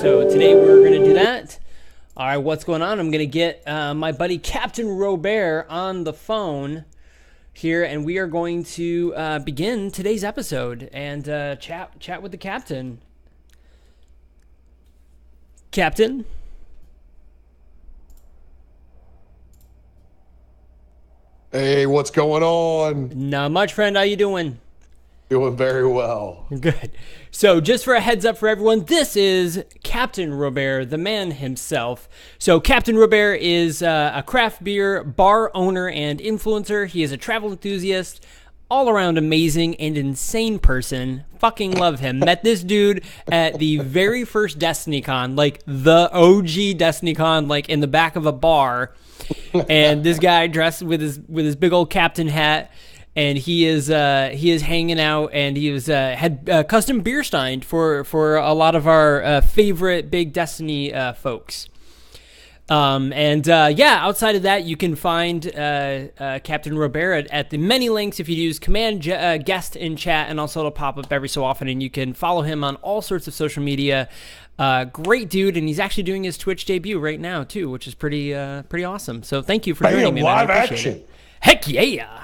So today we're going to do that. All right, what's going on? I'm going to get my buddy Captain Robert on the phone here, and we are going to begin today's episode and chat with the captain. Captain? Hey, what's going on? Not much, friend. How you doing? Doing very well. Good. So just for a heads up for everyone, this is Captain Robert, the man himself. So Captain Robert is a craft beer bar owner and influencer. He is a travel enthusiast, all around amazing and insane person. Fucking love him. Met this dude at the very first DestinyCon, like the OG DestinyCon, like in the back of a bar. And this guy dressed with his big old captain hat. And he is hanging out, and he was had custom beer stein for a lot of our favorite big Destiny folks. Outside of that, you can find Captain Robert at the many links if you use command guest in chat, and also it'll pop up every so often, and you can follow him on all sorts of social media. Great dude, and he's actually doing his Twitch debut right now too, which is pretty awesome. So thank you for joining me, man. Live I appreciate action. it. Heck yeah!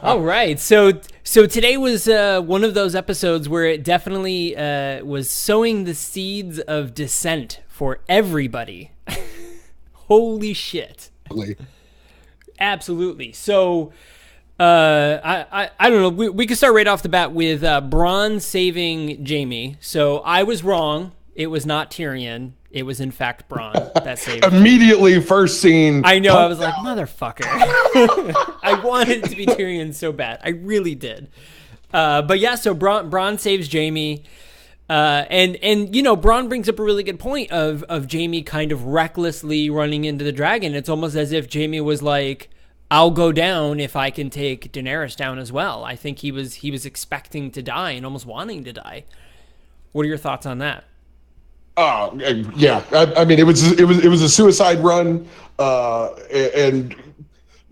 All right, so today was one of those episodes where it definitely was sowing the seeds of dissent for everybody. Holy shit! Absolutely. So I don't know. We could start right off the bat with Bronn saving Jaime. So I was wrong. It was not Tyrion. It was, in fact, Bronn that saved him. Immediately, first scene. I know, I was like, motherfucker. I wanted it to be Tyrion so bad. I really did. But yeah, so Bronn saves Jaime. And you know, Bronn brings up a really good point of Jaime kind of recklessly running into the dragon. It's almost as if Jaime was like, I'll go down if I can take Daenerys down as well. I think he was expecting to die and almost wanting to die. What are your thoughts on that? Yeah. I mean, it was a suicide run, and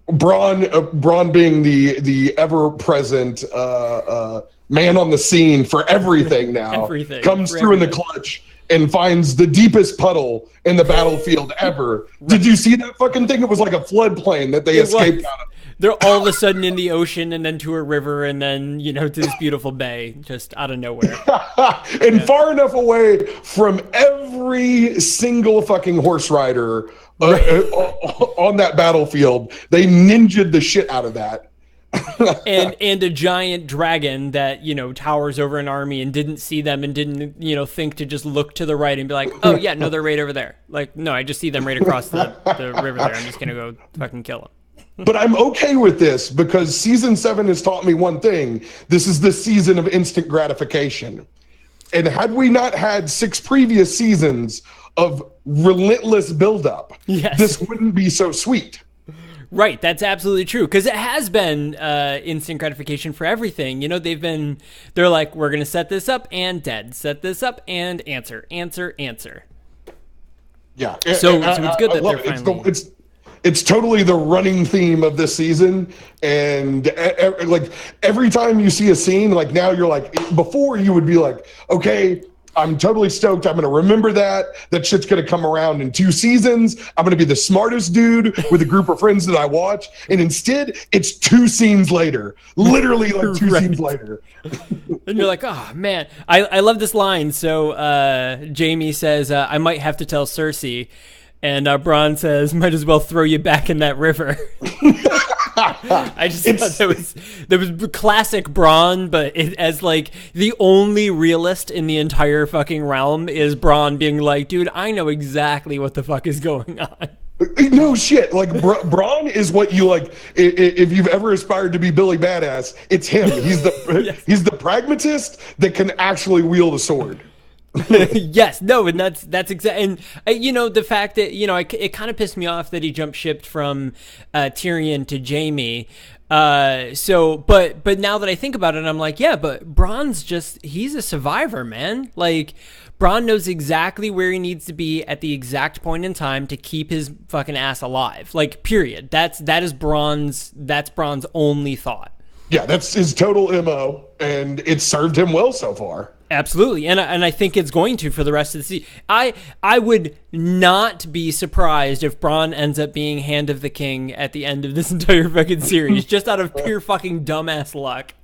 Bronn being the ever present man on the scene for everything now, comes through in the clutch and finds the deepest puddle in the battlefield ever. Right. Did you see that fucking thing? It was like a floodplain that they escaped out of. They're all of a sudden in the ocean, and then to a river, and then, you know, to this beautiful bay, just out of nowhere. And far enough away from every single fucking horse rider on that battlefield. They ninja'd the shit out of that. and a giant dragon that, you know, towers over an army and didn't see them and didn't, you know, think to just look to the right and be like, oh, yeah, no, they're right over there. Like, no, I just see them right across the river there. I'm just going to go fucking kill them. But I'm okay with this because season 7 has taught me one thing. This is the season of instant gratification. And had we not had 6 previous seasons of relentless buildup, this wouldn't be so sweet. Right, that's absolutely true. Because it has been instant gratification for everything. You know, they're like, we're going to set this up and dead. Set this up and answer. Yeah. So it's good that they're finally... It's totally the running theme of this season, and like every time you see a scene, like now you're like, before you would be like, okay, I'm totally stoked. I'm going to remember that shit's going to come around in 2 seasons. I'm going to be the smartest dude with a group of friends that I watch. And instead it's 2 scenes later, literally like 2 scenes later. And you're like, oh man, I love this line. So Jaime says, I might have to tell Cersei. And Bronn says, might as well throw you back in that river. I just thought that was classic Bronn, but as like the only realist in the entire fucking realm is Bronn being like, dude, I know exactly what the fuck is going on. No shit. Like Bronn is what you like. If you've ever aspired to be Billy Badass, it's him. He's the he's the pragmatist that can actually wield a sword. Yes, no, and that's exactly, and you know, the fact that, you know, it kind of pissed me off that he jump shipped from Tyrion to Jaime. But now that I think about it, I'm like, yeah, but Bronn's he's a survivor, man. Like, Bronn knows exactly where he needs to be at the exact point in time to keep his fucking ass alive. Like, period. That's Bronn's only thought. Yeah, that's his total MO, and it's served him well so far. Absolutely, and I think it's going to for the rest of the season. I would not be surprised if Bronn ends up being Hand of the King at the end of this entire fucking series, just out of pure fucking dumbass luck.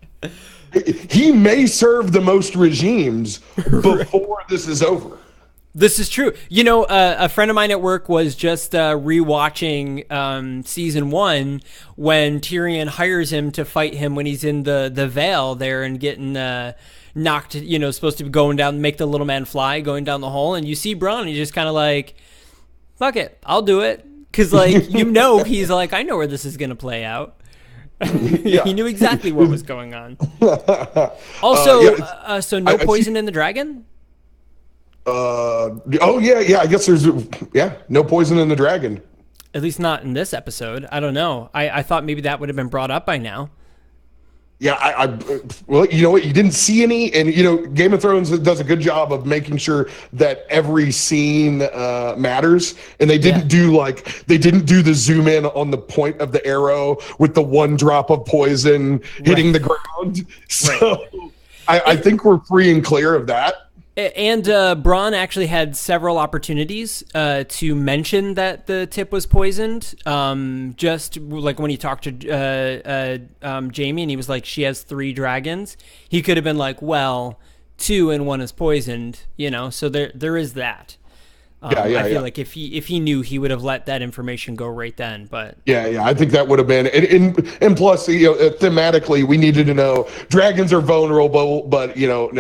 He may serve the most regimes before this is over. This is true. You know, a friend of mine at work was just rewatching season 1 when Tyrion hires him to fight him when he's in the Vale there and getting knocked, you know, supposed to be going down, make the little man fly, going down the hole, and you see Bronn, and he's just kind of like, fuck it, I'll do it. Because, like, you know, he's like, I know where this is going to play out. He knew exactly what was going on. Also, so no poison in the dragon? I guess there's no poison in the dragon. At least not in this episode. I don't know. I thought maybe that would have been brought up by now. Yeah, well, you know what? You didn't see any, and you know, Game of Thrones does a good job of making sure that every scene matters, and they didn't do the zoom in on the point of the arrow with the one drop of poison hitting the ground. So I think we're free and clear of that. And Bronn actually had several opportunities to mention that the tip was poisoned. Just like when he talked to Jaime and he was like, she has 3 dragons. He could have been like, well, 2 and 1 is poisoned, you know, so there is that. I feel like if he knew, he would have let that information go right then. But I think that would have been and plus, you know, thematically, we needed to know dragons are vulnerable, but you know,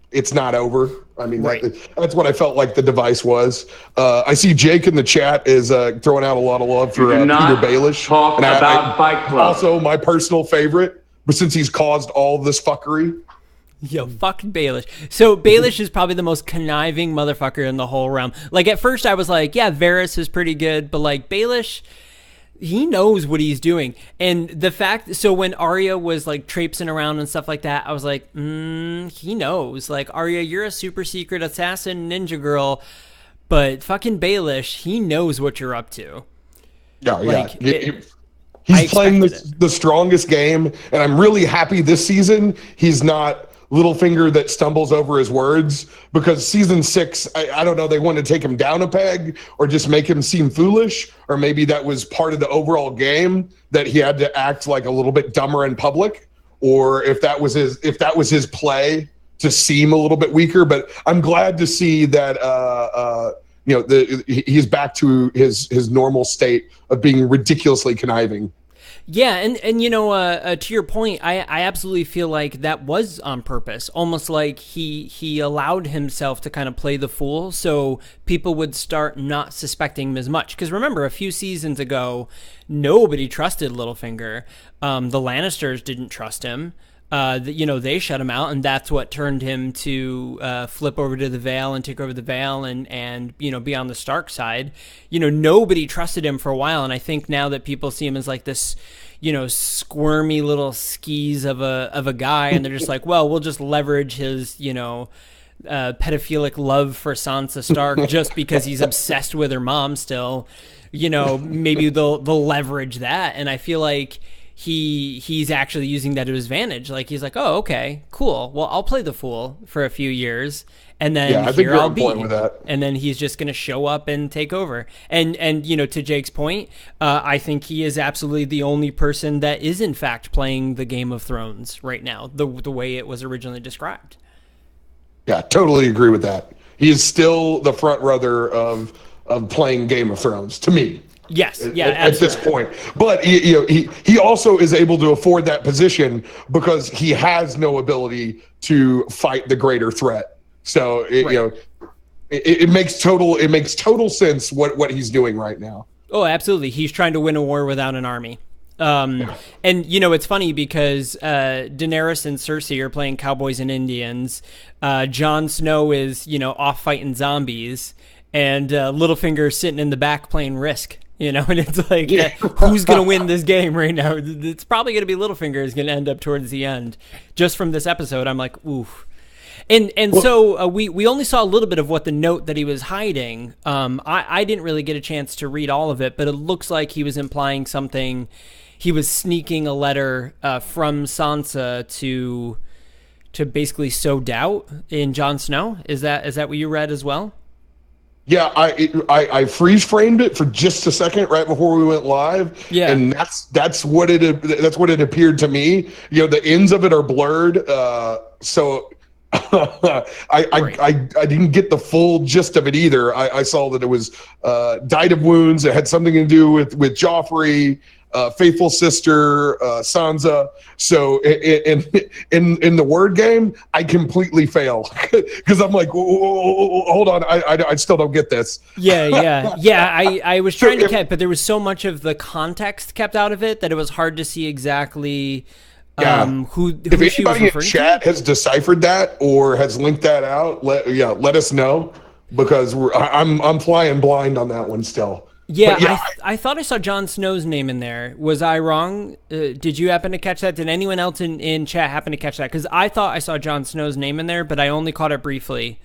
it's not over. I mean, that's what I felt like the device was. I see Jake in the chat is throwing out a lot of love for Peter Baelish. Talk about Fight Club. Also, my personal favorite, but since he's caused all this fuckery. Yo, fucking Baelish. So Baelish is probably the most conniving motherfucker in the whole realm. Like, at first I was like, yeah, Varys is pretty good, but like Baelish, he knows what he's doing. And the fact, so when Arya was like traipsing around and stuff like that, I was like, he knows. Like, Arya, you're a super secret assassin ninja girl, but fucking Baelish, he knows what you're up to. He's playing the strongest game, and I'm really happy this season he's not Littlefinger that stumbles over his words, because season 6, I don't know, they wanted to take him down a peg or just make him seem foolish, or maybe that was part of the overall game that he had to act like a little bit dumber in public, or if that was his play to seem a little bit weaker. But I'm glad to see that you know, he's back to his normal state of being ridiculously conniving. Yeah, and you know, to your point, I absolutely feel like that was on purpose. Almost like he allowed himself to kind of play the fool so people would start not suspecting him as much. Because remember, a few seasons ago, nobody trusted Littlefinger. The Lannisters didn't trust him. You know, they shut him out, and that's what turned him to flip over to the Vale and take over the Vale and you know, be on the Stark side. You know, nobody trusted him for a while, and I think now that people see him as like this, you know, squirmy little skis of a guy, and they're just like, well, we'll just leverage his, you know, pedophilic love for Sansa Stark just because he's obsessed with her mom still. You know, maybe they'll leverage that, and I feel like he's actually using that to his advantage. Like, he's like, oh, okay, cool. Well, I'll play the fool for a few years, and then here I'll be. With that. And then he's just going to show up and take over. And you know, to Jake's point, I think he is absolutely the only person that is in fact playing the Game of Thrones right now, the way it was originally described. Yeah, totally agree with that. He is still the front runner of playing Game of Thrones to me. Yes, yeah, at this point. But he also is able to afford that position because he has no ability to fight the greater threat. So it makes total sense what he's doing right now. Oh, absolutely. He's trying to win a war without an army. And you know, it's funny because Daenerys and Cersei are playing cowboys and Indians. Jon Snow is, you know, off fighting zombies, and Littlefinger's sitting in the back playing Risk. You know, and it's like, who's going to win this game right now? It's probably going to be Littlefinger is going to end up towards the end. Just from this episode, I'm like, oof. So we only saw a little bit of what the note that he was hiding. I didn't really get a chance to read all of it, but it looks like he was implying something. He was sneaking a letter from Sansa to basically sow doubt in Jon Snow. Is that what you read as well? Yeah, I freeze framed it for just a second right before we went live. Yeah, and that's what it appeared to me. The ends of it are blurred, so I didn't get the full gist of it either. I saw that it was died of wounds. It had something to do with Joffrey, faithful sister, Sansa. So in the word game, I completely fail because I'm like, hold on, I still don't get this. Yeah. I was trying to catch, but there was so much of the context kept out of it that it was hard to see exactly. Who if she was anybody in referring chat to? has deciphered that or has linked that out, let us know, because I'm flying blind on that one still. Yeah, I thought I saw Jon Snow's name in there. Was I wrong? Did you happen to catch that? Did anyone else in chat happen to catch that? Because I thought I saw Jon Snow's name in there, but I only caught it briefly.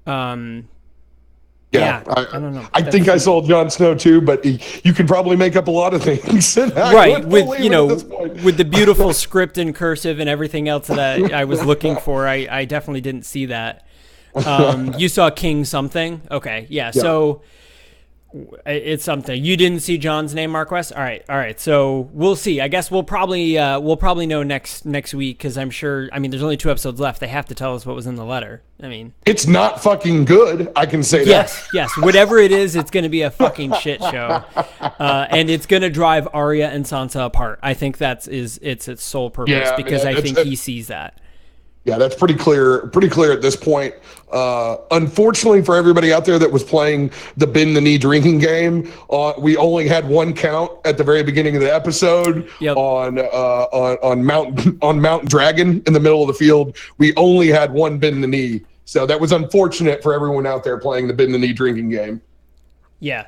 I don't know. I That's think I saw Jon Snow too, but you can probably make up a lot of things. Right, with the beautiful script in cursive and everything else that I was looking for, I definitely didn't see that. You saw King something? Okay, yeah. So it's something. You didn't see John's name, Marquess? All right. So we'll see. I guess we'll probably know next week, because I'm sure. I mean, there's only 2 episodes left. They have to tell us what was in the letter. I mean, it's not fucking good. I can say that. Yes. Whatever it is, it's going to be a fucking shit show, and it's going to drive Arya and Sansa apart. I think it's its sole purpose, because I think he sees that. Yeah, that's pretty clear at this point. Unfortunately for everybody out there that was playing the bend the knee drinking game, we only had 1 count at the very beginning of the episode. Yep. on Mount Dragon in the middle of the field. We only had 1 bend the knee. So that was unfortunate for everyone out there playing the bend the knee drinking game. Yeah.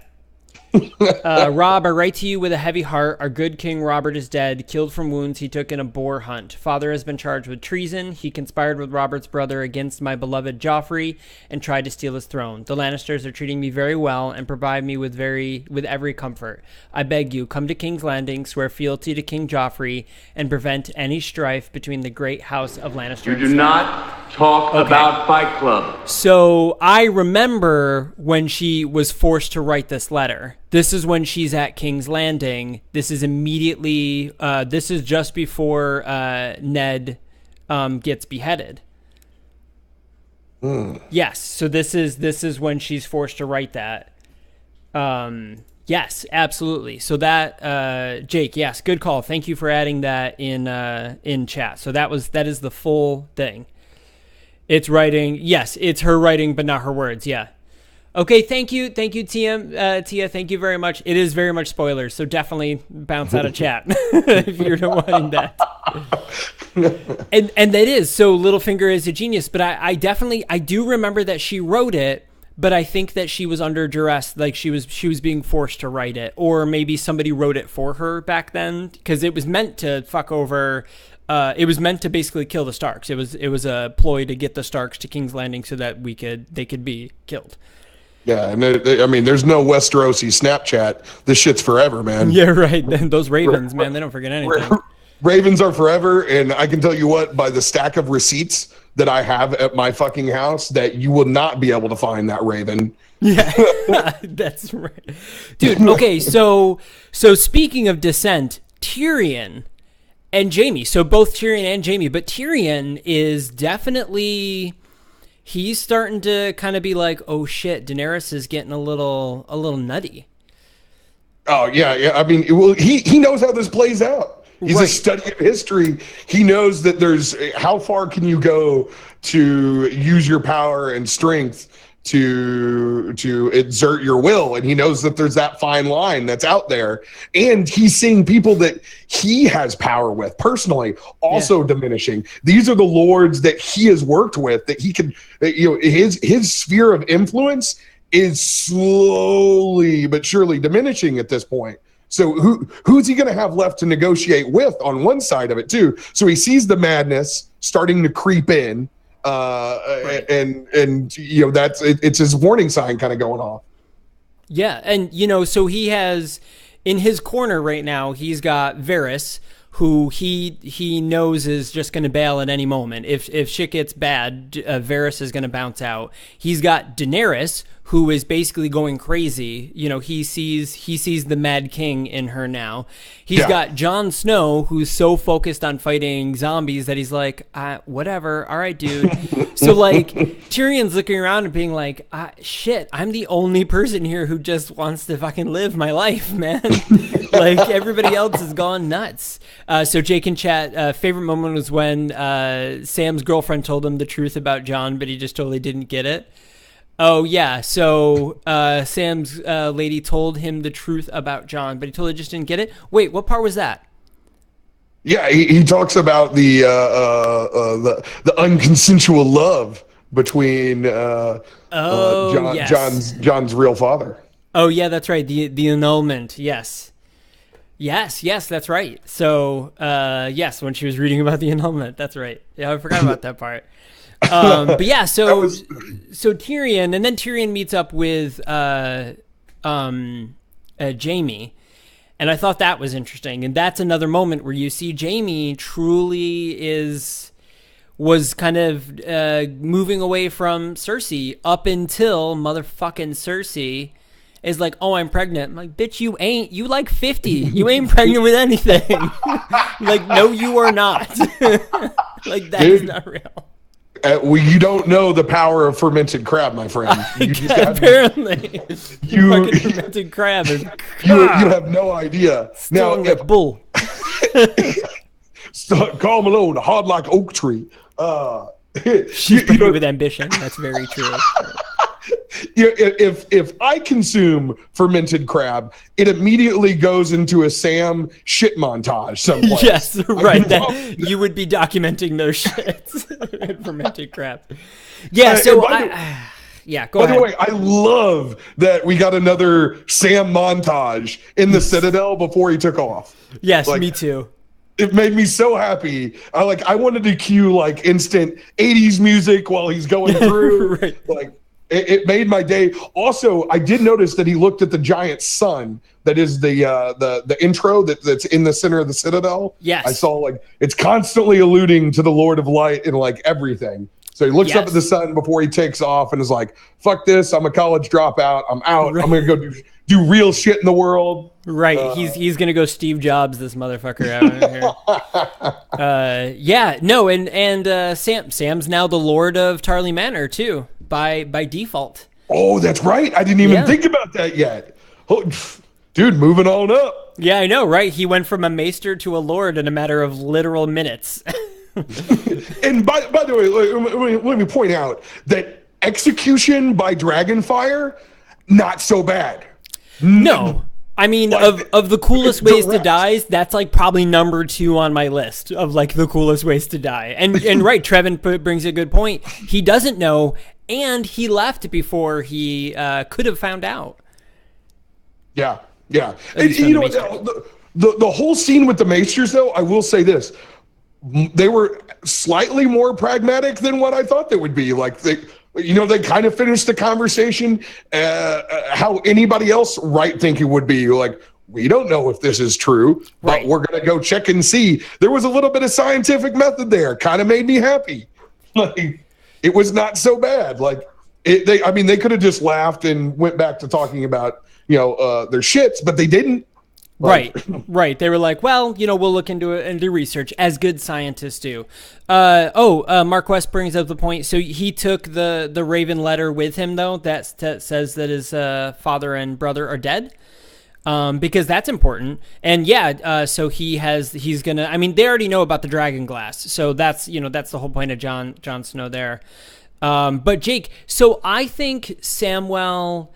Rob, I write to you with a heavy heart. Our good King Robert is dead, killed from wounds he took in a boar hunt. Father has been charged with treason. He conspired with Robert's brother against my beloved Joffrey and tried to steal his throne. The Lannisters are treating me very well and provide me with every comfort. I beg you, come to King's Landing, swear fealty to King Joffrey, and prevent any strife between the great house of Lannister. You do not talk about Fight Club. So I remember when she was forced to write this letter. This is when she's at King's Landing. This is immediately. This is just before Ned gets beheaded. Yes. So this is when she's forced to write that. Yes, absolutely. So that Jake. Yes, good call. Thank you for adding that in chat. So that is the full thing. It's writing. Yes, it's her writing, but not her words. Yeah. Okay, thank you, Tia. Thank you very much. It is very much spoilers, so definitely bounce out of chat if you're not wanting that. And that is so. Littlefinger is a genius, but I do remember that she wrote it, but I think that she was under duress, like she was being forced to write it, or maybe somebody wrote it for her back then, because it was meant to fuck over. It was meant to basically kill the Starks. It was a ploy to get the Starks to King's Landing so that they could be killed. Yeah, and I mean, there's no Westerosi Snapchat. This shit's forever, man. Yeah, right. Those ravens, man, they don't forget anything. Ravens are forever, and I can tell you what, by the stack of receipts that I have at my fucking house, that you will not be able to find that raven. Yeah, that's right. Dude, okay, so speaking of descent, Tyrion and Jaime. So both Tyrion and Jaime, but Tyrion is definitely... He's starting to kind of be like, oh shit, Daenerys is getting a little nutty. Oh yeah. I mean, he knows how this plays out. He's a study of history. He knows that there's how far can you go to use your power and strength to exert your will, and he knows that there's that fine line that's out there, and he's seeing people that he has power with personally also diminishing. These are the lords that he has worked with, that he can, his sphere of influence is slowly but surely diminishing at this point. So who's he going to have left to negotiate with on one side of it too? So he sees the madness starting to creep in. And that's it's his warning sign kind of going off. Yeah, and so he has in his corner right now, he's got Varys, who he knows is just going to bail at any moment. If shit gets bad, Varys is going to bounce out. He's got Daenerys, who is basically going crazy. You know, he sees the Mad King in her now. He's got Jon Snow, who's so focused on fighting zombies that he's like, whatever, all right, dude. So like Tyrion's looking around and being like, shit, I'm the only person here who just wants to fucking live my life, man. Like everybody else has gone nuts. So Jake in chat, favorite moment was when Sam's girlfriend told him the truth about Jon, but he just totally didn't get it. Oh, yeah. So Sam's lady told him the truth about Jon, but he totally just didn't get it. Wait, what part was that? Yeah, he talks about the unconsensual love between John's real father. Oh, yeah, that's right. The annulment. Yes, that's right. So, yes, when she was reading about the annulment, that's right. Yeah, I forgot about that part. But yeah, so Tyrion, and then Tyrion meets up with Jaime, and I thought that was interesting. And that's another moment where you see Jaime truly was kind of moving away from Cersei up until motherfucking Cersei is like, oh, I'm pregnant. I'm like, bitch, you ain't. You like 50. You ain't pregnant with anything. Like, no, you are not. Like, that is not real. You don't know the power of fermented crab, my friend. Apparently, fucking fermented crab is you have no idea. Now, like bull. Call Malone, hard like oak tree. She's pregnant with ambition. That's very true. If I consume fermented crab, it immediately goes into a Sam shit montage someplace. Yes, right. You would be documenting those shits in fermented crab. Yeah, so go ahead. By the way, I love that we got another Sam montage in the Citadel before he took off. Yes, me too. It made me so happy. I wanted to cue like instant 80s music while he's going through. Right. Like it made my day. Also, I did notice that he looked at the giant sun that is the intro that's in the center of the Citadel. Yes. I saw like it's constantly alluding to the Lord of Light and like everything. So he looks up at the sun before he takes off and is like, fuck this, I'm a college dropout, I'm out. Right. I'm gonna go do real shit in the world. Right. He's gonna go Steve Jobs this motherfucker out here. Sam's now the Lord of Tarly Manor too. By default. Oh, that's right. I didn't even think about that yet. Oh, dude, moving on up. Yeah, I know, right? He went from a maester to a lord in a matter of literal minutes. And by the way, let me point out that execution by Dragonfire, not so bad. No. I mean, of the coolest ways to die, that's like probably number 2 on my list of like the coolest ways to die. And right, Trevin brings a good point. He doesn't know, and he left before he could have found out. Yeah. And, you know, the whole scene with the Maesters, though, I will say this. They were slightly more pragmatic than what I thought they would be. Like, they kind of finished the conversation how anybody else think it would be. Like, we don't know if this is true, but we're going to go check and see. There was a little bit of scientific method there. Kind of made me happy. Like, it was not so bad. Like, they could have just laughed and went back to talking about, their shits, but they didn't. Right. They were like, well, we'll look into it and do research, as good scientists do. Mark West brings up the point. So he took the Raven letter with him, though, that says that his father and brother are dead, because that's important. And so he's gonna. I mean, they already know about the dragon glass, so that's the whole point of Jon Snow there. But Jake, so I think Samwell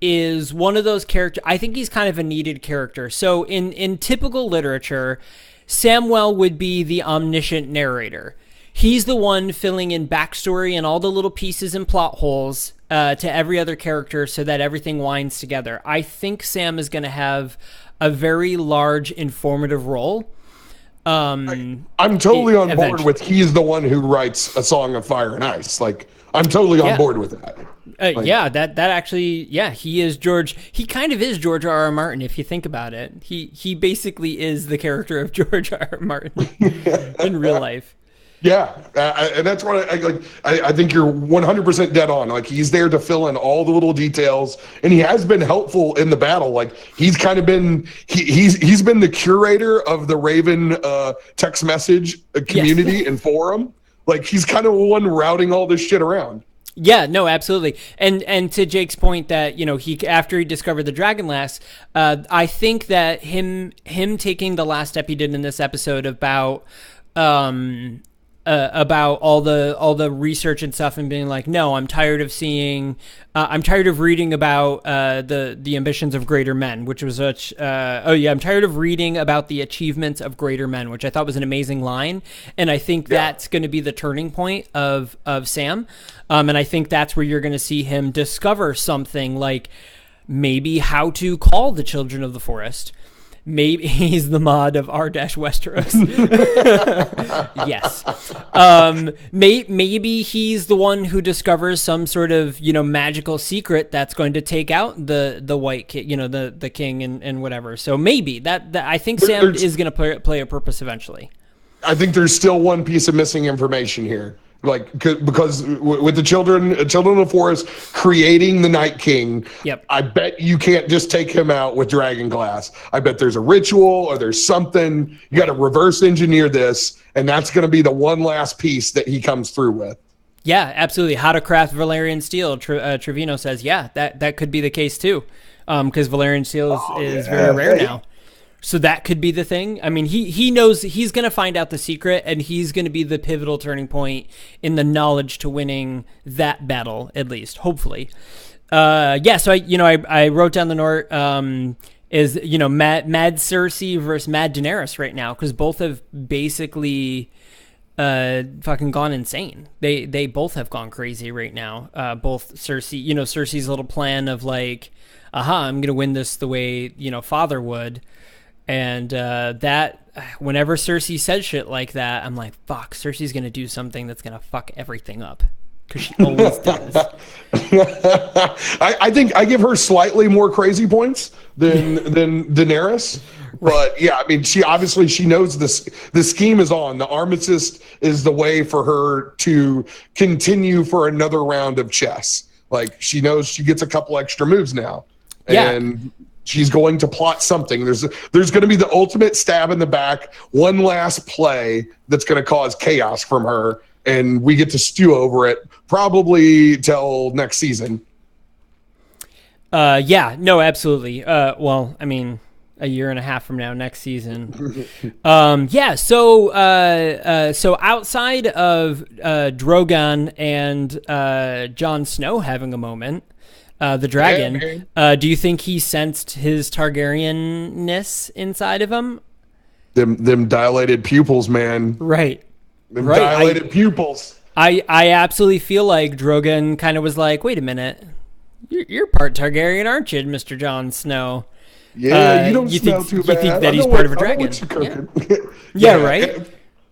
is one of those characters. I think he's kind of a needed character. So in typical literature, Samwell would be the omniscient narrator. He's the one filling in backstory and all the little pieces and plot holes to every other character so that everything winds together. I think Sam is going to have a very large informative role. I'm totally on board with he's the one who writes A Song of Fire and Ice. Like, I'm totally on board with that. That actually, he is George. He kind of is George R. R. Martin if you think about it. He basically is the character of George R. R. Martin in real life. Yeah, and that's what I think you're 100% dead on. Like, he's there to fill in all the little details, and he has been helpful in the battle. Like, he's kind of been he's been the curator of the Raven text message community and forum. Like, he's kind of the one routing all this shit around. Yeah, no, absolutely. And to Jake's point that, he after he discovered the Dragonlass, I think that him taking the last step he did in this episode about all the research and stuff and being like, no, I'm tired of reading about the ambitions of greater men, which was I'm tired of reading about the achievements of greater men, which I thought was an amazing line. And I think that's going to be the turning point of Sam. And I think that's where you're going to see him discover something like maybe how to call the children of the forest. Maybe he's the mod of R-Westeros. Yes. Maybe he's the one who discovers some sort of, magical secret that's going to take out the white king, the king and whatever. So maybe that I think Sam is going to play a purpose eventually. I think there's still one piece of missing information here. Like, because with the children of the forest creating the Night King, I bet you can't just take him out with dragon glass. I bet there's a ritual or there's something. You got to reverse engineer this, and that's going to be the one last piece that he comes through with. Yeah, absolutely. How to craft Valyrian steel. Trevino says, that could be the case too, because Valyrian steel is very rare now. So that could be the thing. I mean, he knows he's going to find out the secret, and he's going to be the pivotal turning point in the knowledge to winning that battle, at least, hopefully. So I wrote down the note is Mad Cersei versus Mad Daenerys right now, because both have basically fucking gone insane. They both have gone crazy right now. Both Cersei, Cersei's little plan of like, I'm going to win this the way father would. And that whenever Cersei says shit like that, I'm like, fuck, Cersei's going to do something that's going to fuck everything up. Because she always does. I think I give her slightly more crazy points than Daenerys. But yeah, I mean, she knows this. The scheme is on. The armistice is the way for her to continue for another round of chess. Like, she knows she gets a couple extra moves now. And she's going to plot something. There's going to be the ultimate stab in the back, one last play that's going to cause chaos from her, and we get to stew over it probably till next season. Absolutely. Well, I mean, a year and a half from now, next season. So outside of Drogon and Jon Snow having a moment, the dragon, do you think he sensed his Targaryen-ness inside of him? Them dilated pupils, man. Right. Dilated pupils. I absolutely feel like Drogon kind of was like, wait a minute. You're part Targaryen, aren't you, Mr. Jon Snow? Yeah, you don't smell too bad. You think that he's part of a dragon? Right?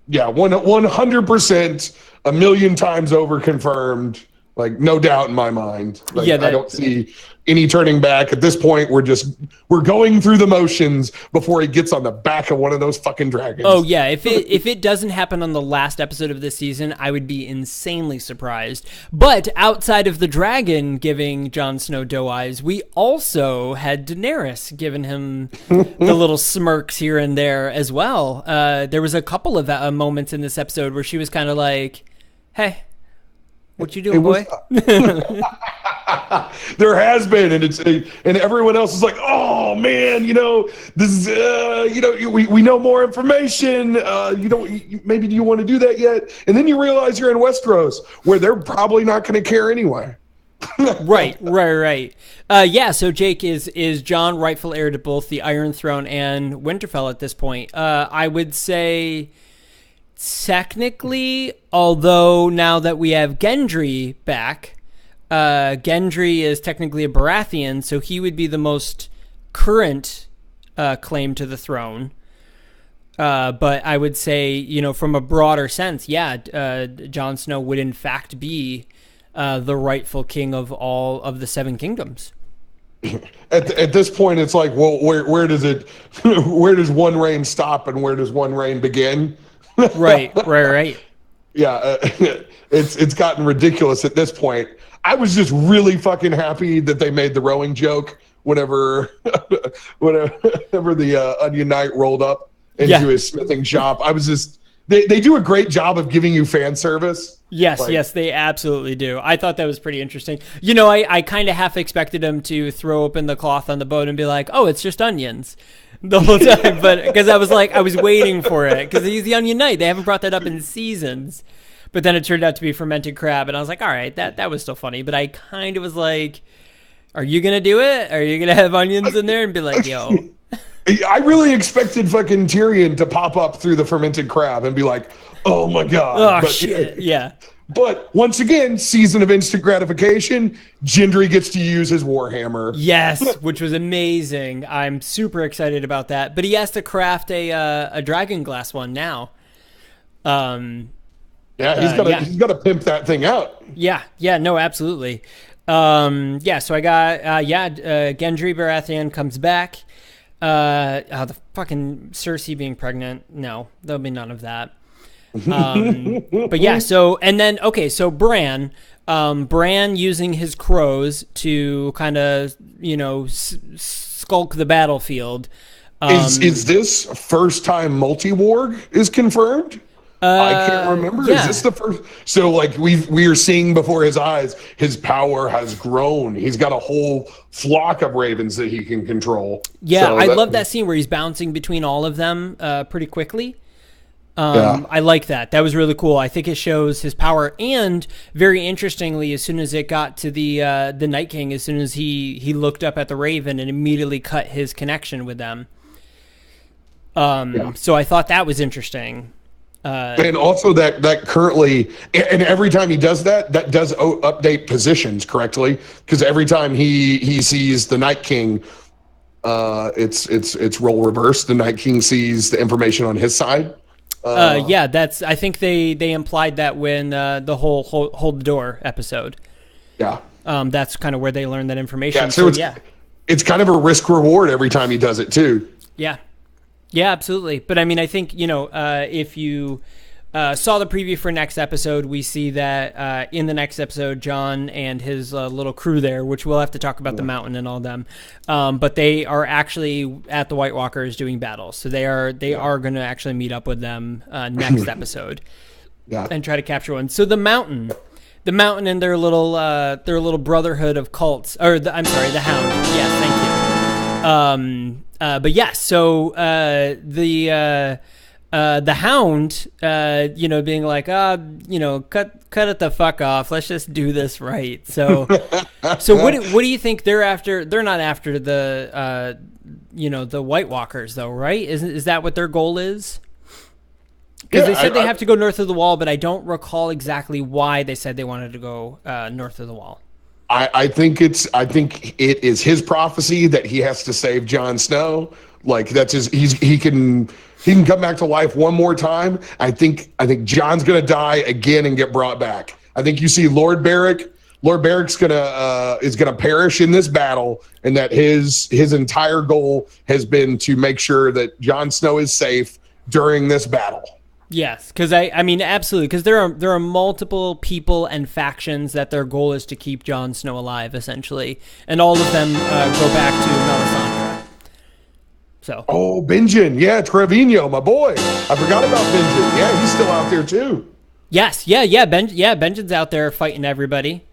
Yeah, 100%, a million times over confirmed. Like, no doubt in my mind. Like, I don't see any turning back. At this point, we're going through the motions before he gets on the back of one of those fucking dragons. Oh, yeah. If it doesn't happen on the last episode of this season, I would be insanely surprised. But outside of the dragon giving Jon Snow doe eyes, we also had Daenerys giving him the little smirks here and there as well. There was a couple of moments in this episode where she was kind of like, hey, what you doing, boy? There has been, and everyone else is like, oh man, this is, we know more information. Maybe do you want to do that yet? And then you realize you're in Westeros, where they're probably not going to care anyway. Right. So Jake, is Jon rightful heir to both the Iron Throne and Winterfell at this point? I would say, technically, although now that we have Gendry back, Gendry is technically a Baratheon, so he would be the most current claim to the throne. But I would say, from a broader sense, Jon Snow would in fact be the rightful king of all of the Seven Kingdoms. At this point, it's like, well, where does it, where does one reign stop and where does one reign begin? Right. Yeah, it's gotten ridiculous at this point. I was just really fucking happy that they made the rowing joke whenever the Onion Knight rolled up into his smithing shop. I was just, they do a great job of giving you fan service. Yes, they absolutely do. I thought that was pretty interesting. You know, I kind of half expected him to throw open the cloth on the boat and be like, "Oh, it's just onions," the whole time. But because I was waiting for it because he's the Onion Knight. They haven't brought that up in seasons. But then it turned out to be fermented crab, and I was like, "All right, that was still funny." But I kind of was like, "Are you gonna do it? Are you gonna have onions in there and be like, yo?" I really expected fucking Tyrion to pop up through the fermented crab and be like, "Oh my god!" Oh shit! Yeah. But once again, season of instant gratification. Gendry gets to use his warhammer. Yes, which was amazing. I'm super excited about that. But he has to craft a dragon glass one now. Yeah, he's got to pimp that thing out. Yeah, no, absolutely. So I got Gendry Baratheon comes back. The fucking Cersei being pregnant. No, there'll be none of that. But yeah, so Bran using his crows to kind of, skulk the battlefield. Is this first time multi-warg is confirmed? I can't remember. Yeah. Is this the first? So like we are seeing before his eyes, his power has grown. He's got a whole flock of ravens that he can control. Yeah, so I love that scene where he's bouncing between all of them pretty quickly. Yeah. I like that. That was really cool. I think it shows his power. And very interestingly, as soon as it got to the Night King, as soon as he looked up at the Raven and immediately cut his connection with them. So I thought that was interesting. And also that currently, and every time he does that does update positions correctly, because every time he sees the Night King, it's role reversed. The Night King sees the information on his side. That's. I think they implied that when the whole hold the door episode. Yeah. That's kind of where they learned that information. Yeah. So it's kind of a risk reward every time he does it too. Yeah. Yeah, absolutely. But I mean, I think, if you saw the preview for next episode, we see that in the next episode, Jon and his little crew there, which we'll have to talk about the mountain and all them, but they are actually at the White Walkers doing battles. So they are going to actually meet up with them next episode and try to capture one. So the mountain and their little brotherhood of cults, or the Hound. Yes, thank you. But yeah, so the Hound, being like, cut it the fuck off. Let's just do this right. So what do you think they're after? They're not after the White Walkers though, right? Is that what their goal is? Because they said they have to go north of the wall, but I don't recall exactly why they said they wanted to go north of the wall. I think it is his prophecy that he has to save Jon Snow. Like that's he can come back to life one more time. I think Jon's gonna die again and get brought back. I think you see Lord Beric. Lord Beric's is gonna perish in this battle, and that his entire goal has been to make sure that Jon Snow is safe during this battle. Yes, because I mean absolutely, because there are multiple people and factions that their goal is to keep Jon Snow alive, essentially, and all of them go back to Melisandre. So. Oh, Benjen, yeah, Trevino, my boy. I forgot about Benjen. Yeah, he's still out there too. Yes, Benjen's out there fighting everybody.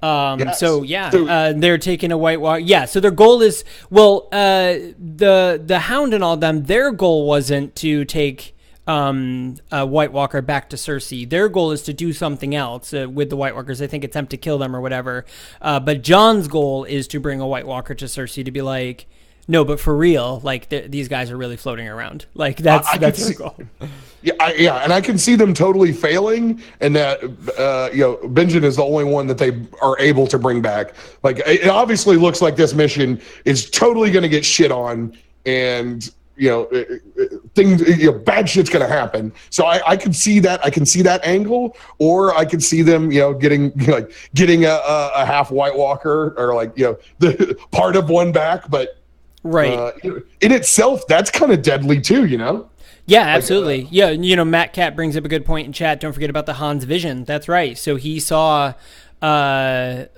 Yes. So they're taking a White Walker. Yeah, so their goal is the Hound and all them. Their goal wasn't to take a White Walker back to Cersei. Their goal is to do something else with the White Walkers. I think attempt to kill them or whatever. But Jon's goal is to bring a White Walker to Cersei to be like, no, but for real, like these guys are really floating around. Like that's their goal. Yeah, and I can see them totally failing, and that Benjen is the only one that they are able to bring back. Like it obviously looks like this mission is totally going to get shit on, and things, bad shit's going to happen. So I can see that. I can see that angle, or I could see them, getting a half White Walker, or the part of one back. But right, in itself, that's kind of deadly too. Yeah, absolutely. Matt Cat brings up a good point in chat. Don't forget about the Hans vision. That's right. So he saw the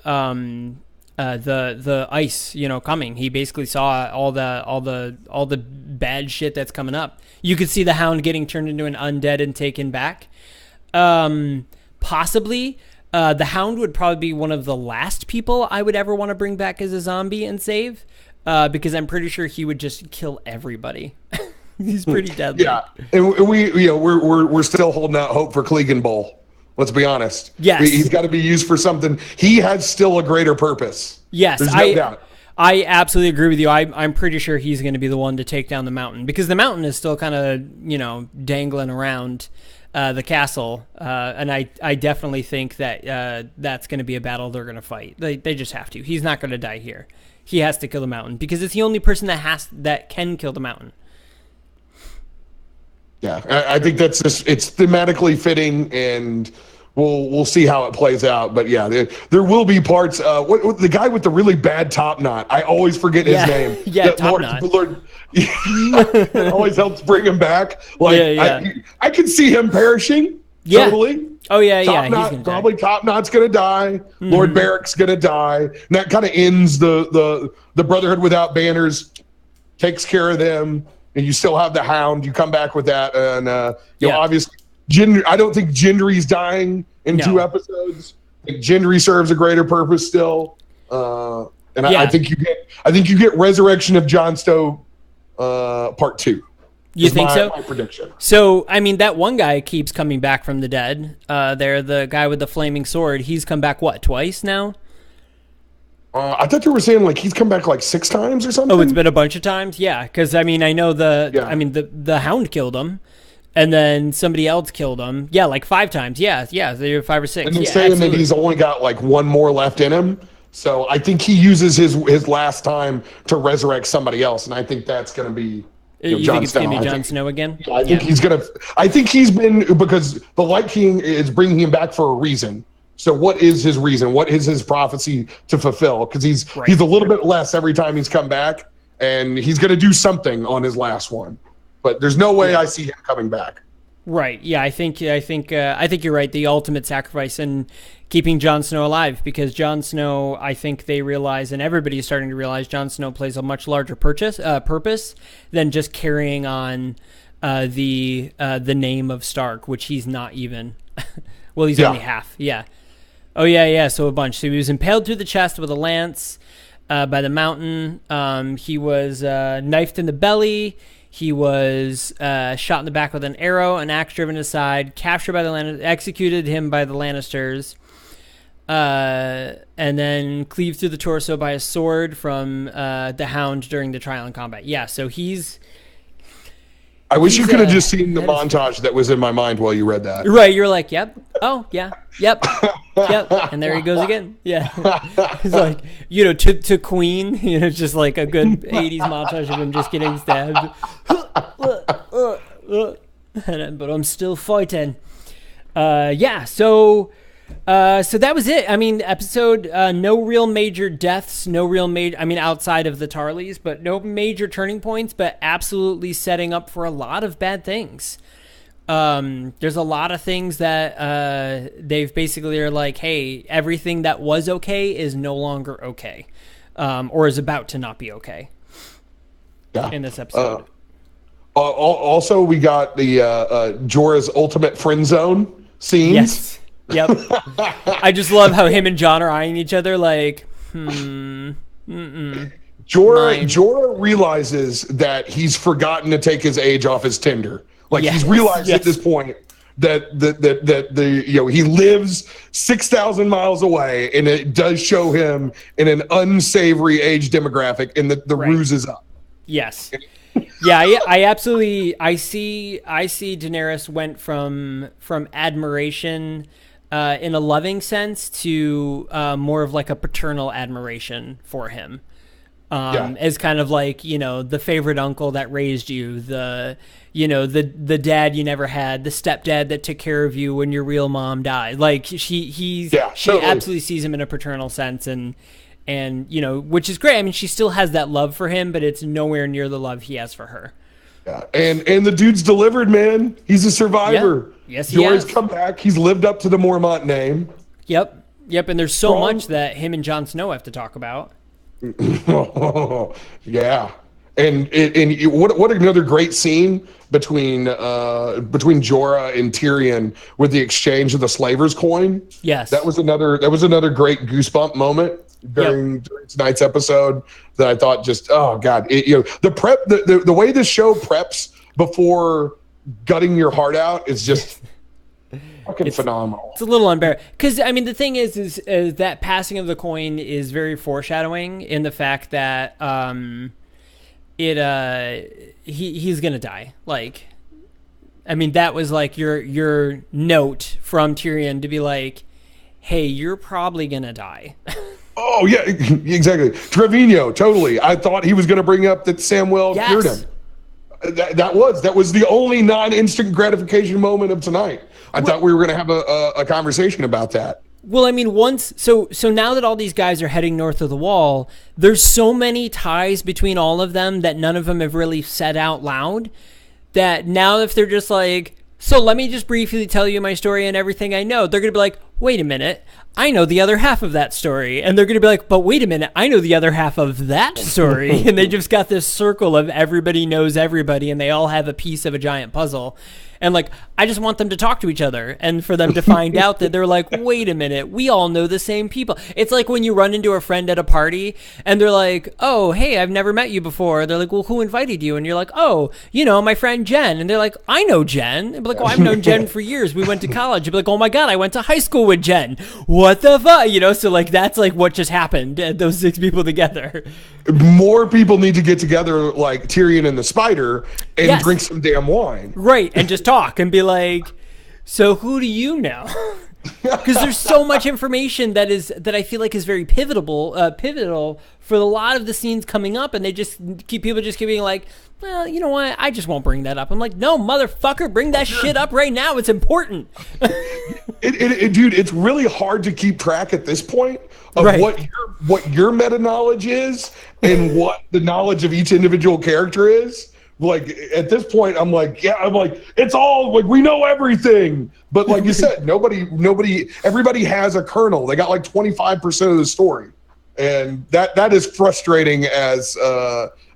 ice, coming. He basically saw all the bad shit that's coming up. You could see the Hound getting turned into an undead and taken back. Possibly, the Hound would probably be one of the last people I would ever want to bring back as a zombie and save, because I'm pretty sure he would just kill everybody. He's pretty deadly. Yeah, and we're still holding out hope for Clegan Bowl. Let's be honest. Yes, he's got to be used for something. He has still a greater purpose. Yes, there's no doubt. I absolutely agree with you. I'm pretty sure he's going to be the one to take down the Mountain, because the Mountain is still kind of dangling around the castle, and I definitely think that that's going to be a battle they're going to fight. They just have to. He's not going to die here. He has to kill the Mountain, because it's the only person that can kill the Mountain. Yeah, I think that's just, it's thematically fitting, and we'll see how it plays out. But yeah, there will be parts. What the guy with the really bad top knot? I always forget his name. Yeah, top knot. It always helps bring him back. I can see him perishing. Yeah. Totally. Oh yeah, Top knot, probably Top Knot's gonna die. Mm-hmm. Lord Barrick's gonna die. And that kind of ends the Brotherhood without banners. Takes care of them. And you still have the Hound. You come back with that, and obviously, I don't think Gendry's dying in 2 episodes. I think Gendry serves a greater purpose still, I think you get Resurrection of Jon Snow, part 2. You think so? My prediction. So I mean, that one guy keeps coming back from the dead. The guy with the flaming sword. He's come back twice now? I thought you were saying he's come back 6 times or something. Oh, it's been a bunch of times. Yeah, because I know the Hound killed him, and then somebody else killed him. Yeah, 5 times. Yeah, there were 5 or 6. And they're saying that he's only got 1 more left in him. So I think he uses his last time to resurrect somebody else, and I think that's going to be. You think it's going to be Jon Snow again? I think he's going to. I think he's been, because the Light King is bringing him back for a reason. So what is his reason? What is his prophecy to fulfill? Because he's a little bit less every time he's come back, and he's going to do something on his last one. But there's no way I see him coming back. Right. Yeah. I think you're right. The ultimate sacrifice in keeping Jon Snow alive, because Jon Snow, I think they realize, and everybody's starting to realize, Jon Snow plays a much larger purpose than just carrying on the name of Stark, which he's not even. Well, he's only half. Yeah. Oh, yeah. So a bunch. So he was impaled through the chest with a lance by the Mountain. He was knifed in the belly. He was shot in the back with an arrow, an axe driven aside, captured by the executed him by the Lannisters, and then cleaved through the torso by a sword from the Hound during the trial and combat. Yeah, so he's... I wish you could have just seen the montage that was in my mind while you read that. Right, you're like, yep. Oh, yeah. Yep. And there he goes again. Yeah. It's like, to Queen, just a good 80s montage of him just getting stabbed. But I'm still fighting. So that was it. I mean, episode, no real major deaths, outside of the Tarleys, but no major turning points, but absolutely setting up for a lot of bad things. There's a lot of things that they've basically are like, hey, everything that was okay is no longer okay, or is about to not be okay. Yeah. In this episode. Also, we got the Jorah's ultimate friend zone scenes. Yes. Yep. I just love how him and Jon are eyeing each other like, Jorah realizes that he's forgotten to take his age off his Tinder. He's realized at this point that he lives 6,000 miles away, and it does show him in an unsavory age demographic, and the ruse is up. Yes. Yeah, I absolutely see Daenerys went from admiration in a loving sense to more of a paternal admiration for him. as kind of like, the favorite uncle that raised you, the dad you never had, the stepdad that took care of you when your real mom died. Like she absolutely sees him in a paternal sense, and which is great. I mean, she still has that love for him, but it's nowhere near the love he has for her. Yeah, and the dude's delivered, man. He's a survivor. Yeah. Yes, he has. Come back. He's lived up to the Mormont name. Yep. And there's so much that him and Jon Snow have to talk about. Yeah, and what another great scene between Jorah and Tyrion with the exchange of the slaver's coin. Yes, that was another great goosebump moment during tonight's episode that I thought just, oh god, the way this show preps before gutting your heart out is just fucking phenomenal. It's a little unbearable because I mean the thing is that passing of the coin is very foreshadowing in the fact that he's gonna die. Like, I mean that was like your note from Tyrion to be like, hey, you're probably gonna die. Oh yeah, exactly. Trevino, totally. I thought he was going to bring up that Samwell cured him. That was the only non-instant gratification moment of tonight. I thought we were going to have a conversation about that. Well, I mean, so now that all these guys are heading north of the Wall, there's so many ties between all of them that none of them have really said out loud. That now, if they're just like, so let me just briefly tell you my story and everything I know, they're going to be like, wait a minute, I know the other half of that story. And they're going to be like, but wait a minute, I know the other half of that story. And they just got this circle of everybody knows everybody, and they all have a piece of a giant puzzle. And like, I just want them to talk to each other and for them to find out that they're like, wait a minute, we all know the same people. It's like when you run into a friend at a party and they're like, oh, hey, I've never met you before. They're like, well, who invited you? And you're like, oh, my friend Jen. And they're like, I know Jen. And be like, oh, I've known Jen for years. We went to college. You'd be like, oh my God, I went to high school with Jen. What the fuck? So like, that's like what just happened. Those 6 people together. More people need to get together like Tyrion and the Spider and drink some damn wine. Right. And just talk and be like, so who do you know? Because there's so much information that I feel like is very pivotal for a lot of the scenes coming up, and they just keep being like, well, you know what? I just won't bring that up. I'm like, no, motherfucker, bring that shit up right now. It's important. Dude, it's really hard to keep track at this point of what your meta knowledge is and what the knowledge of each individual character is. Like at this point, I'm like, it's all like we know everything. But like you said, everybody has a kernel. They got like 25% of the story, and that is frustrating as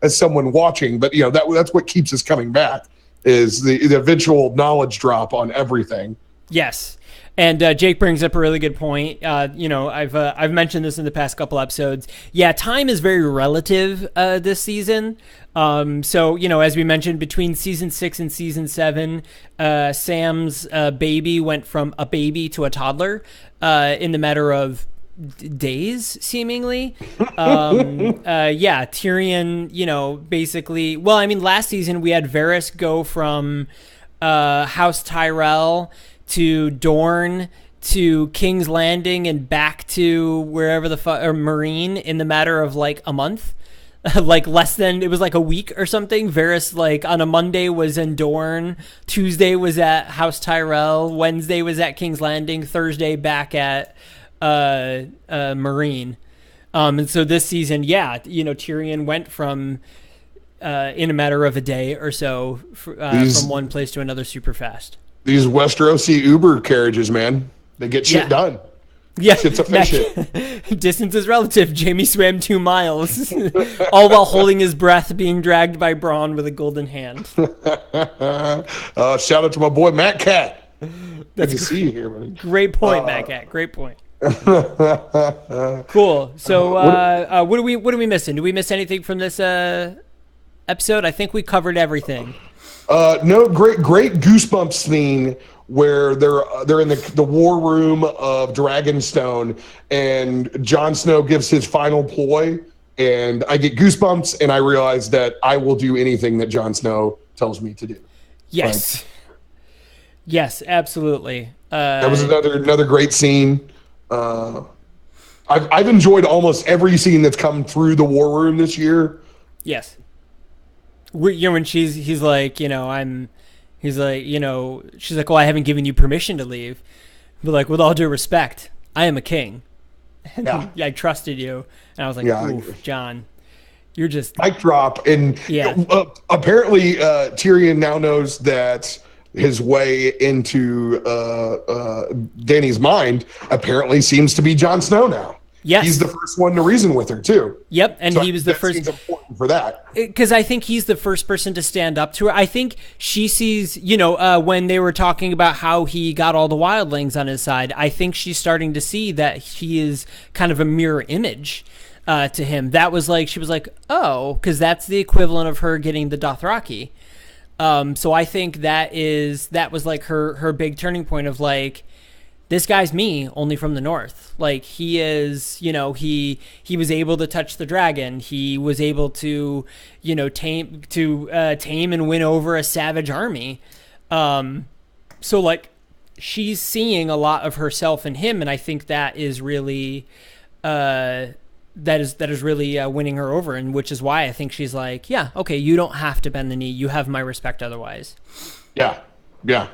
someone watching. But that's what keeps us coming back is the eventual knowledge drop on everything. Yes. And Jake brings up a really good point. I've mentioned this in the past couple episodes. Yeah, time is very relative this season. So, as we mentioned, between season 6 and season 7, Sam's baby went from a baby to a toddler in the matter of days, seemingly. Tyrion, basically. Well, I mean, last season we had Varys go from House Tyrell to Dorne to King's Landing and back to wherever or Marine in the matter of like a month. Like it was like a week or something. Varys like on a Monday was in Dorne, Tuesday was at House Tyrell, Wednesday was at King's Landing, Thursday back at Marine. And so this season, Tyrion went from in a matter of a day or so from one place to another super fast. These Westerosi Uber carriages, man, they get shit done. Yeah, shit's efficient. Distance is relative. Jamie swam 2 miles, all while holding his breath, being dragged by Braun with a golden hand. Shout out to my boy Matt Cat. Good to see you here, buddy. Great point, Matt Cat. Great point. Cool. So, what are we missing? Do we miss anything from this episode? I think we covered everything. No, great goosebumps scene where they're in the war room of Dragonstone, and Jon Snow gives his final ploy, and I get goosebumps, and I realize that I will do anything that Jon Snow tells me to do. Yes. Yes, absolutely. That was another great scene. I've enjoyed almost every scene that's come through the war room this year. Yes. When he's like, she's like, well, I haven't given you permission to leave. But like, with all due respect, I am a king. And I trusted you. And I was like, oof, John, you're just... Mic drop. And apparently Tyrion now knows that his way into Dany's mind apparently seems to be Jon Snow now. Yes. He's the first one to reason with her, too. Yep, and so he was the first. Seems important for that. Because I think he's the first person to stand up to her. I think she sees, when they were talking about how he got all the wildlings on his side, I think she's starting to see that he is kind of a mirror image to him. That was like, she was like, oh, because that's the equivalent of her getting the Dothraki. So I think that was like her big turning point of like, this guy's me, only from the north. Like, he is, he was able to touch the dragon. He was able to, tame and win over a savage army. So like, she's seeing a lot of herself in him, and I think that is really, that is really winning her over, and which is why I think she's like, yeah, okay, you don't have to bend the knee. You have my respect otherwise. Yeah. Matt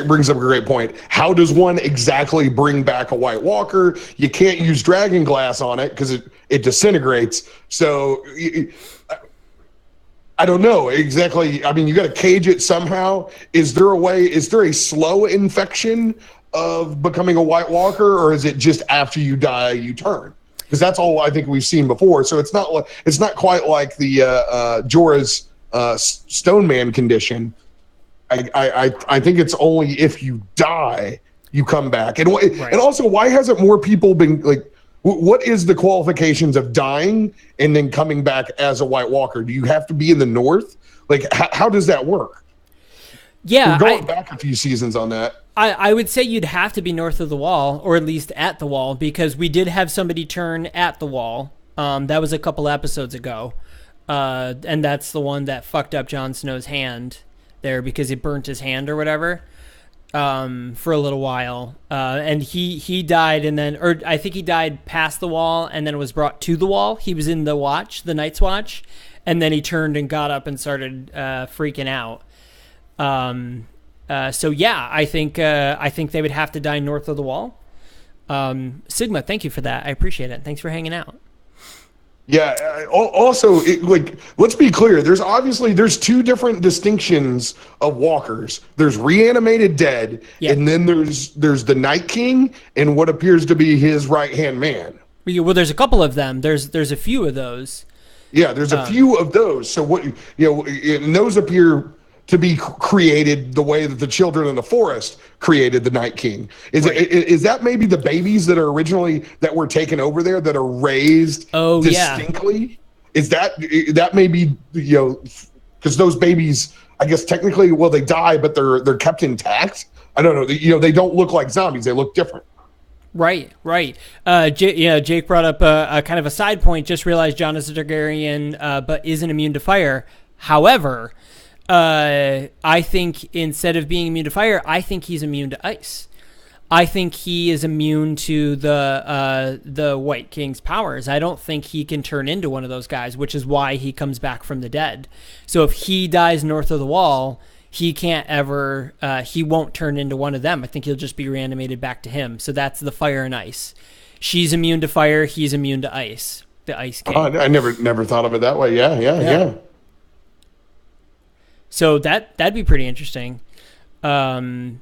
brings up a great point. How does one exactly bring back a White Walker? You can't use dragon glass on it because it disintegrates. So I don't know exactly. I mean, you got to cage it somehow. Is there a slow infection of becoming a White Walker, or is it just after you die you turn? Because that's all I think we've seen before. So it's not quite like the Jorah's Stone Man condition. I think it's only if you die you come back. And also, why hasn't more people been like? What is the qualifications of dying and then coming back as a White Walker? Do you have to be in the North? Like, how does that work? Yeah, we're going back a few seasons on that. I would say you'd have to be north of the Wall, or at least at the Wall, because we did have somebody turn at the Wall. That was a couple episodes ago, and that's the one that fucked up Jon Snow's hand there because it burnt his hand or whatever for a little while. And he died, or I think he died past the Wall and then was brought to the Wall. He was in the Night's Watch, and then he turned and got up and started freaking out. So yeah, I think they would have to die north of the Wall. Sigma, thank you for that. I appreciate it. Thanks for hanging out. Yeah. Also, let's be clear. There's two different distinctions of walkers. There's reanimated dead, and then there's the Night King and what appears to be his right-hand man. Well, there's a couple of them. There's a few of those. Yeah, there's a few of those. So and those appear to be created the way that the children in the forest created the Night King. Is that maybe the babies that were taken over there that are raised distinctly? Is that maybe, because those babies, I guess technically, they die, but they're kept intact. I don't know. They don't look like zombies. They look different. Right. Jake brought up a kind of a side point. Just realized Jon is a Targaryen, but isn't immune to fire. However, I think instead of being immune to fire, I think he's immune to ice. I think he is immune to the White King's powers. I don't think he can turn into one of those guys, which is why he comes back from the dead. So if he dies north of the Wall, he can't ever, he won't turn into one of them. I think he'll just be reanimated back to him. So that's the fire and ice. She's immune to fire. He's immune to ice. The Ice King. I never thought of it that way. Yeah. So that'd be pretty interesting. So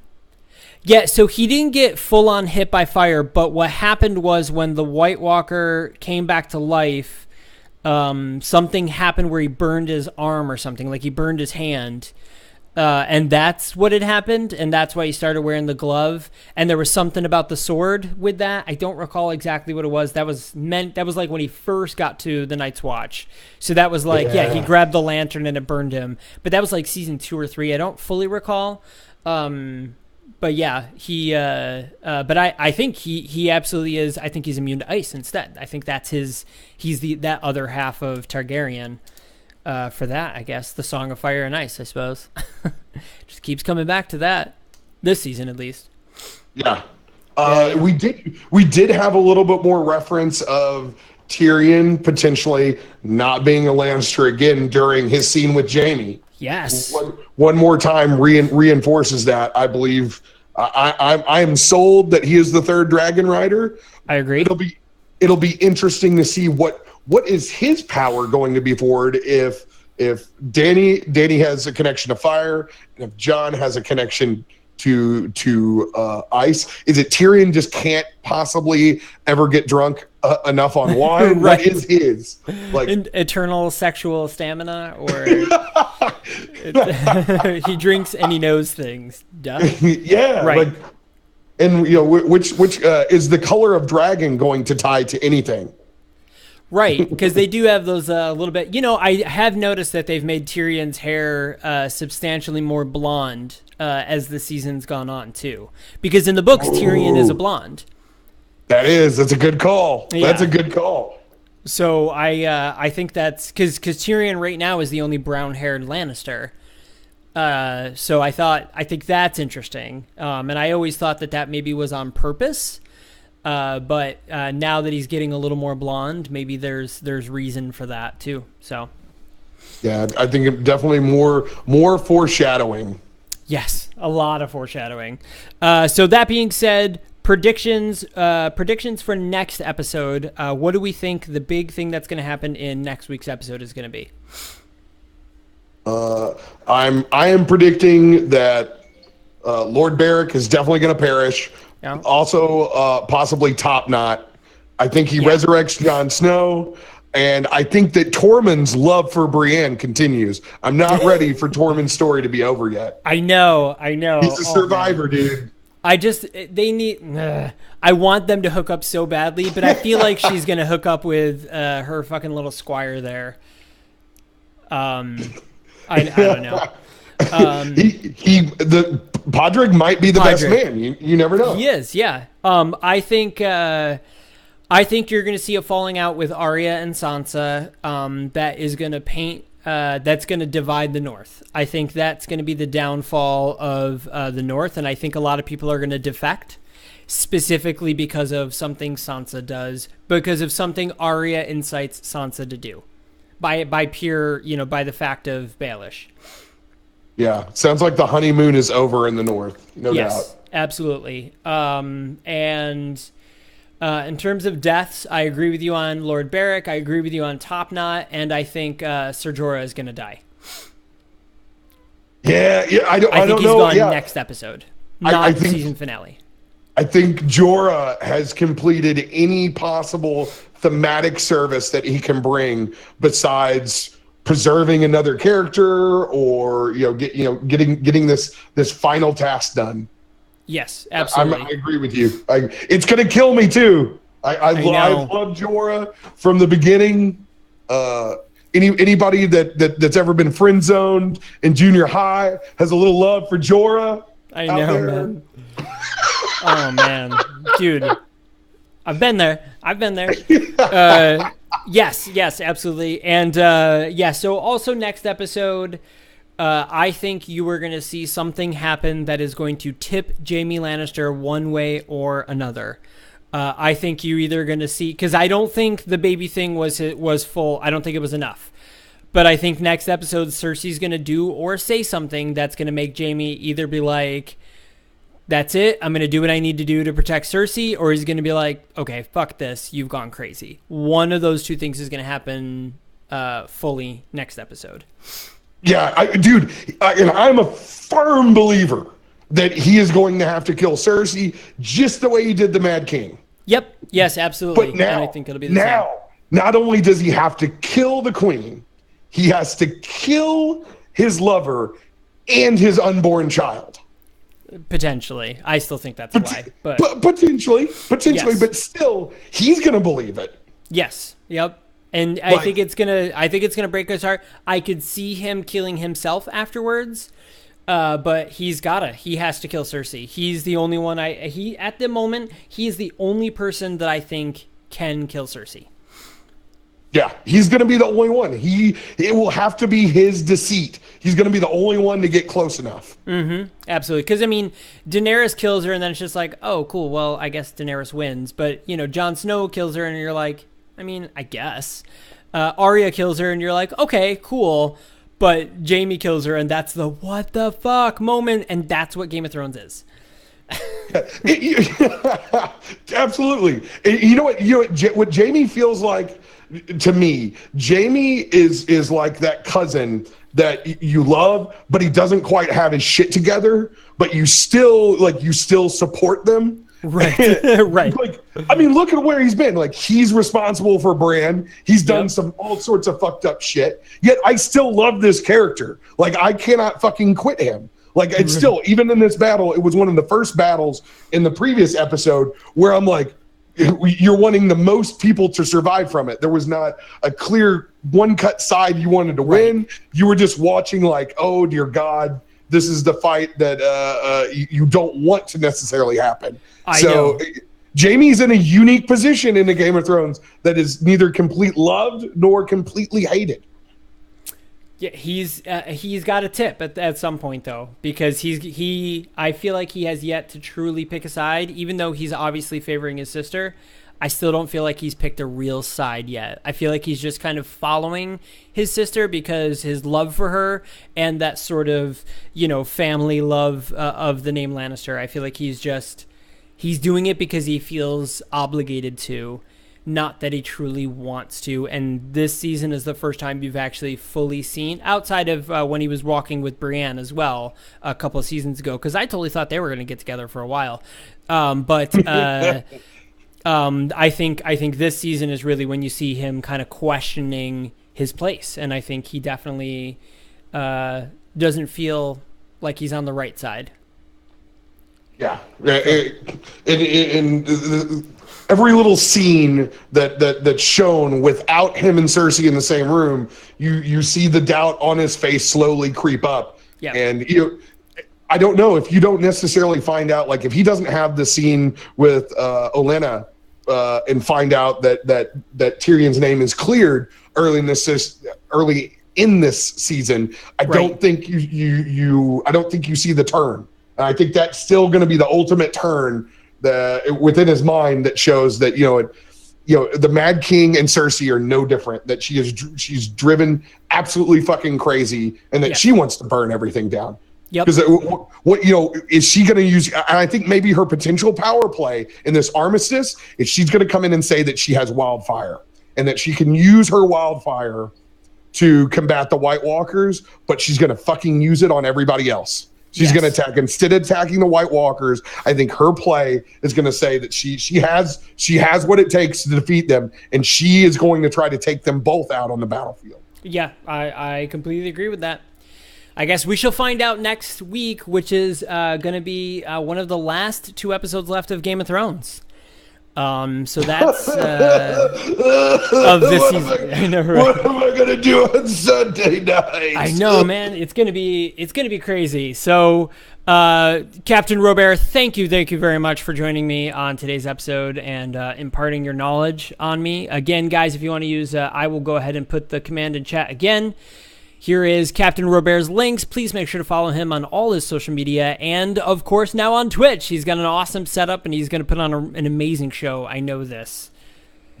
he didn't get full on hit by fire, but what happened was when the White Walker came back to life, something happened where he burned his arm or something, like he burned his hand. And that's what had happened, and that's why he started wearing the glove. And there was something about the sword with that. I don't recall exactly what it was. That was like when he first got to the Night's Watch. So that was like, he grabbed the lantern and it burned him. But that was like season 2 or 3. I don't fully recall. But yeah, but I think he absolutely is. I think he's immune to ice instead. I think that's he's that other half of Targaryen. For that, I guess, the Song of Fire and Ice, I suppose. Just keeps coming back to that, this season at least. Yeah. We did have a little bit more reference of Tyrion potentially not being a Lannister again during his scene with Jaime. Yes. One more time reinforces that. I believe I am sold that he is the third Dragon Rider. I agree. It'll be interesting to see what is his power going to be forward if Danny has a connection to fire and if Jon has a connection to ice. Is it Tyrion just can't possibly ever get drunk enough on wine? Right. What is his eternal sexual stamina, or he drinks and he knows things? Duh. Yeah, right. And which is the color of dragon going to tie to anything? Right, because they do have those little bit. I have noticed that they've made Tyrion's hair substantially more blonde as the season's gone on too. Because in the books, Tyrion is a blonde. That's a good call. Yeah. That's a good call. So I think that's because Tyrion right now is the only brown-haired Lannister. So I think that's interesting. And I always thought that maybe was on purpose. But now that he's getting a little more blonde, maybe there's reason for that too. So, yeah, I think definitely more foreshadowing. Yes, a lot of foreshadowing. So that being said, predictions for next episode. What do we think the big thing that's going to happen in next week's episode is going to be? I am predicting that Lord Beric is definitely going to perish. Yeah. Also, possibly Top Knot. I think he resurrects Jon Snow, and I think that Tormund's love for Brienne continues. I'm not ready for Tormund's story to be over yet. I know. He's a survivor, dude. I want them to hook up so badly, but I feel like she's gonna hook up with her fucking little squire there. I don't know. The Podrick might be the best man. You never know. He is, yeah. I think you're going to see a falling out with Arya and Sansa. That is going to that's going to divide the North. I think that's going to be the downfall of the North, and I think a lot of people are going to defect, specifically because of something Sansa does, because of something Arya incites Sansa to do, by pure, by the fact of Baelish. Yeah, sounds like the honeymoon is over in the North, no doubt. Yes, absolutely. And in terms of deaths, I agree with you on Lord Beric. I agree with you on Top Knot, and I think Ser Jorah is going to die. Yeah, I think he's gone next episode, not the season finale. I think Jorah has completed any possible thematic service that he can bring besides preserving another character or getting this final task done. Yes, absolutely. I agree with you. It's gonna kill me too. I've loved Jorah from the beginning. Anybody that's ever been friend zoned in junior high has a little love for Jorah. I know, man. Oh man, dude, I've been there. Yes, absolutely. And so also next episode, I think you are going to see something happen that is going to tip Jaime Lannister one way or another. I think you're either going to see, because I don't think the baby thing was full. I don't think it was enough. But I think next episode, Cersei's going to do or say something that's going to make Jaime either be like, that's it, I'm going to do what I need to do to protect Cersei, or he's going to be like, okay, fuck this, you've gone crazy. One of those two things is going to happen fully next episode. Yeah, I'm a firm believer that he is going to have to kill Cersei just the way he did the Mad King. Yep, yes, absolutely. But now, and I think it'll be the same. Not only does he have to kill the queen, he has to kill his lover and his unborn child. Potentially. I still think that's why. But potentially, yes. But still, he's going to believe it. Yes. Yep. And I think it's gonna break his heart. I could see him killing himself afterwards, but he has to kill Cersei. He's the only one at the moment, he is the only person that I think can kill Cersei. Yeah, he's going to be the only one. It will have to be his deceit. He's going to be the only one to get close enough. Mm-hmm. Absolutely. Because, I mean, Daenerys kills her, and then it's just like, oh, cool, well, I guess Daenerys wins. But, Jon Snow kills her, and you're like, I mean, I guess. Arya kills her, and you're like, okay, cool. But Jaime kills her, and that's the what the fuck moment, and that's what Game of Thrones is. Absolutely. You know what Jaime feels like to me? Jaime is like that cousin that you love, but he doesn't quite have his shit together, but you still support them. Right. Right. Like, I mean, look at where he's been. Like, he's responsible for Bran. He's done all sorts of fucked up shit. Yet I still love this character. Like, I cannot fucking quit him. Like, it's still, even in this battle, it was one of the first battles in the previous episode where I'm like, you're wanting the most people to survive from it. There was not a clear one-cut side you wanted to win. You were just watching like, oh, dear God, this is the fight that you don't want to necessarily happen. I know. Jaime's in a unique position in the Game of Thrones that is neither complete loved nor completely hated. Yeah, he's got a tip at some point though, because I feel like he has yet to truly pick a side, even though he's obviously favoring his sister. I still don't feel like he's picked a real side yet. I feel like he's just kind of following his sister because his love for her and that sort of, family love of the name Lannister. I feel like he's doing it because he feels obligated to. Not that he truly wants to, and this season is the first time you've actually fully seen, outside of when he was walking with Brienne as well a couple of seasons ago, because I totally thought they were going to get together for a while. But I think this season is really when you see him kind of questioning his place, and I think he definitely doesn't feel like he's on the right side. Yeah, every little scene that's shown without him and Cersei in the same room, you see the doubt on his face slowly creep up. Yeah. And I don't know if you don't necessarily find out, like if he doesn't have the scene with Olenna and find out that Tyrion's name is cleared early in this season, I don't think you see the turn. I think that's still going to be the ultimate turn within his mind that shows that the Mad King and Cersei are no different. That she's driven absolutely fucking crazy, and that she wants to burn everything down. Yep. Because what is she going to use? And I think maybe her potential power play in this armistice is she's going to come in and say that she has wildfire and that she can use her wildfire to combat the White Walkers, but she's going to fucking use it on everybody else. She's going to attack. Instead of attacking the White Walkers, I think her play is going to say that she has what it takes to defeat them, and she is going to try to take them both out on the battlefield. Yeah, I completely agree with that. I guess we shall find out next week, which is going to be one of the last 2 episodes left of Game of Thrones. So that's of this season. I know, right? What am I gonna do on Sunday night? I know, man. It's gonna be crazy. So, Captain Robert, thank you very much for joining me on today's episode and imparting your knowledge on me. Again, guys, if you want to use, I will go ahead and put the command in chat again. Here is Captain Robert's links. Please make sure to follow him on all his social media and, of course, now on Twitch. He's got an awesome setup, and he's going to put on an amazing show. I know this.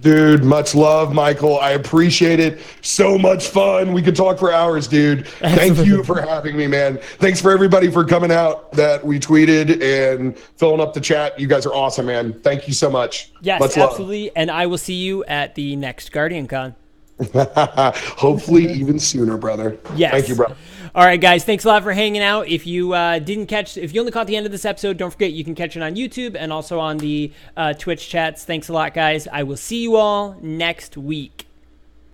Dude, much love, Michael. I appreciate it. So much fun. We could talk for hours, dude. Thank you for having me, man. Thanks for everybody for coming out that we tweeted and filling up the chat. You guys are awesome, man. Thank you so much. Yes, much absolutely. Love. And I will see you at the next Guardian Con. Hopefully even sooner, brother. Yes. Thank you, bro. All right, guys. Thanks a lot for hanging out. If you if you only caught the end of this episode, don't forget you can catch it on YouTube and also on the Twitch chats. Thanks a lot, guys. I will see you all next week.